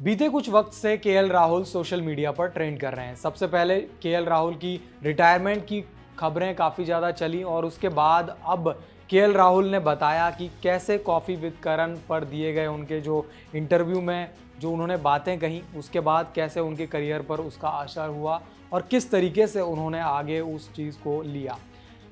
बीते कुछ वक्त से केएल राहुल सोशल मीडिया पर ट्रेंड कर रहे हैं। सबसे पहले केएल राहुल की रिटायरमेंट की खबरें काफ़ी ज़्यादा चली और उसके बाद अब केएल राहुल ने बताया कि कैसे कॉफ़ी विद करण पर दिए गए उनके जो इंटरव्यू में जो उन्होंने बातें कही, उसके बाद कैसे उनके करियर पर उसका असर हुआ और किस तरीके से उन्होंने आगे उस चीज़ को लिया।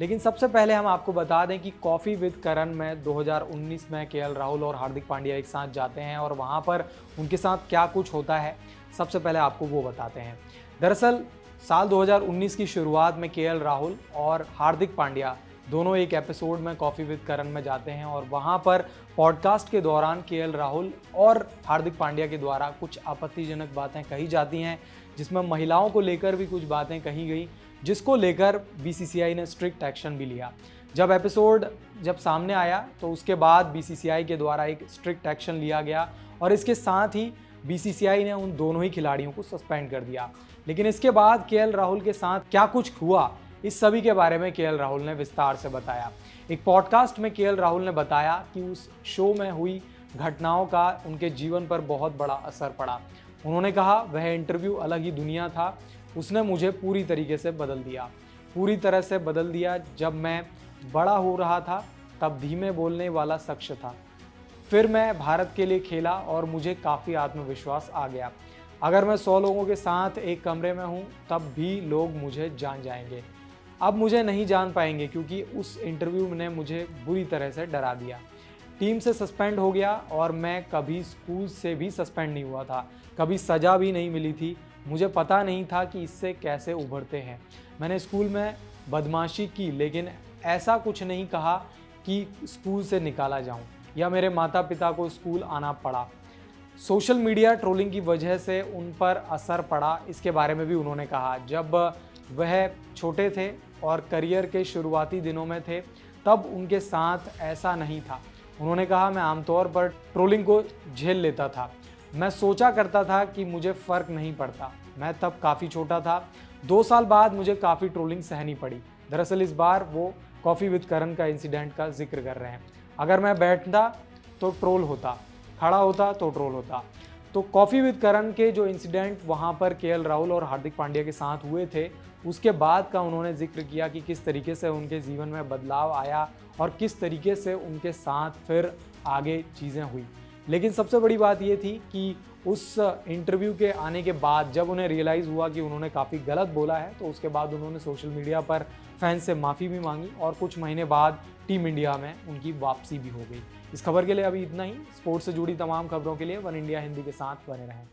लेकिन सबसे पहले हम आपको बता दें कि कॉफ़ी विद करण में 2019 में केएल राहुल और हार्दिक पांड्या एक साथ जाते हैं और वहाँ पर उनके साथ क्या कुछ होता है, सबसे पहले आपको वो बताते हैं। दरअसल साल 2019 की शुरुआत में केएल राहुल और हार्दिक पांड्या दोनों एक एपिसोड में कॉफ़ी विद करण में जाते हैं और वहाँ पर पॉडकास्ट के दौरान केएल राहुल और हार्दिक पांड्या के द्वारा कुछ आपत्तिजनक बातें कही जाती हैं, जिसमें महिलाओं को लेकर भी कुछ बातें कही गई, जिसको लेकर बीसीसीआई ने स्ट्रिक्ट एक्शन भी लिया। जब एपिसोड सामने आया तो उसके बाद बीसीसीआई के द्वारा एक स्ट्रिक्ट एक्शन लिया गया और इसके साथ ही बीसीसीआई ने उन दोनों ही खिलाड़ियों को सस्पेंड कर दिया। लेकिन इसके बाद केएल राहुल के साथ क्या कुछ हुआ, इस सभी के बारे में केएल राहुल ने विस्तार से बताया। एक पॉडकास्ट में केएल राहुल ने बताया कि उस शो में हुई घटनाओं का उनके जीवन पर बहुत बड़ा असर पड़ा। उन्होंने कहा, वह इंटरव्यू अलग ही दुनिया था, उसने मुझे पूरी तरीके से बदल दिया, पूरी तरह से बदल दिया। जब मैं बड़ा हो रहा था तब धीमे बोलने वाला शख्स था, फिर मैं भारत के लिए खेला और मुझे काफ़ी आत्मविश्वास आ गया। अगर मैं 100 लोगों के साथ एक कमरे में हूँ तब भी लोग मुझे जान जाएंगे। अब मुझे नहीं जान पाएंगे क्योंकि उस इंटरव्यू ने मुझे बुरी तरह से डरा दिया। टीम से सस्पेंड हो गया और मैं कभी स्कूल से भी सस्पेंड नहीं हुआ था, कभी सज़ा भी नहीं मिली थी। मुझे पता नहीं था कि इससे कैसे उभरते हैं। मैंने स्कूल में बदमाशी की लेकिन ऐसा कुछ नहीं कहा कि स्कूल से निकाला जाऊं या मेरे माता पिता को स्कूल आना पड़ा। सोशल मीडिया ट्रोलिंग की वजह से उन पर असर पड़ा, इसके बारे में भी उन्होंने कहा। जब वह छोटे थे और करियर के शुरुआती दिनों में थे तब उनके साथ ऐसा नहीं था। उन्होंने कहा, मैं आमतौर पर ट्रोलिंग को झेल लेता था। मैं सोचा करता था कि मुझे फ़र्क नहीं पड़ता। मैं तब काफ़ी छोटा था। 2 साल बाद मुझे काफ़ी ट्रोलिंग सहनी पड़ी। दरअसल इस बार वो कॉफ़ी विद करण का इंसिडेंट का जिक्र कर रहे हैं। अगर मैं बैठता तो ट्रोल होता, खड़ा होता तो ट्रोल होता। तो कॉफ़ी विद करण के जो इंसिडेंट वहाँ पर केएल राहुल और हार्दिक पांड्या के साथ हुए थे, उसके बाद का उन्होंने जिक्र किया कि किस तरीके से उनके जीवन में बदलाव आया और किस तरीके से उनके साथ फिर आगे चीज़ें हुई। लेकिन सबसे बड़ी बात ये थी कि उस इंटरव्यू के आने के बाद जब उन्हें रियलाइज़ हुआ कि उन्होंने काफ़ी गलत बोला है, तो उसके बाद उन्होंने सोशल मीडिया पर फैंस से माफ़ी भी मांगी और कुछ महीने बाद टीम इंडिया में उनकी वापसी भी हो गई। इस खबर के लिए अभी इतना ही। स्पोर्ट्स से जुड़ी तमाम खबरों के लिए वन इंडिया हिंदी के साथ बने रहें।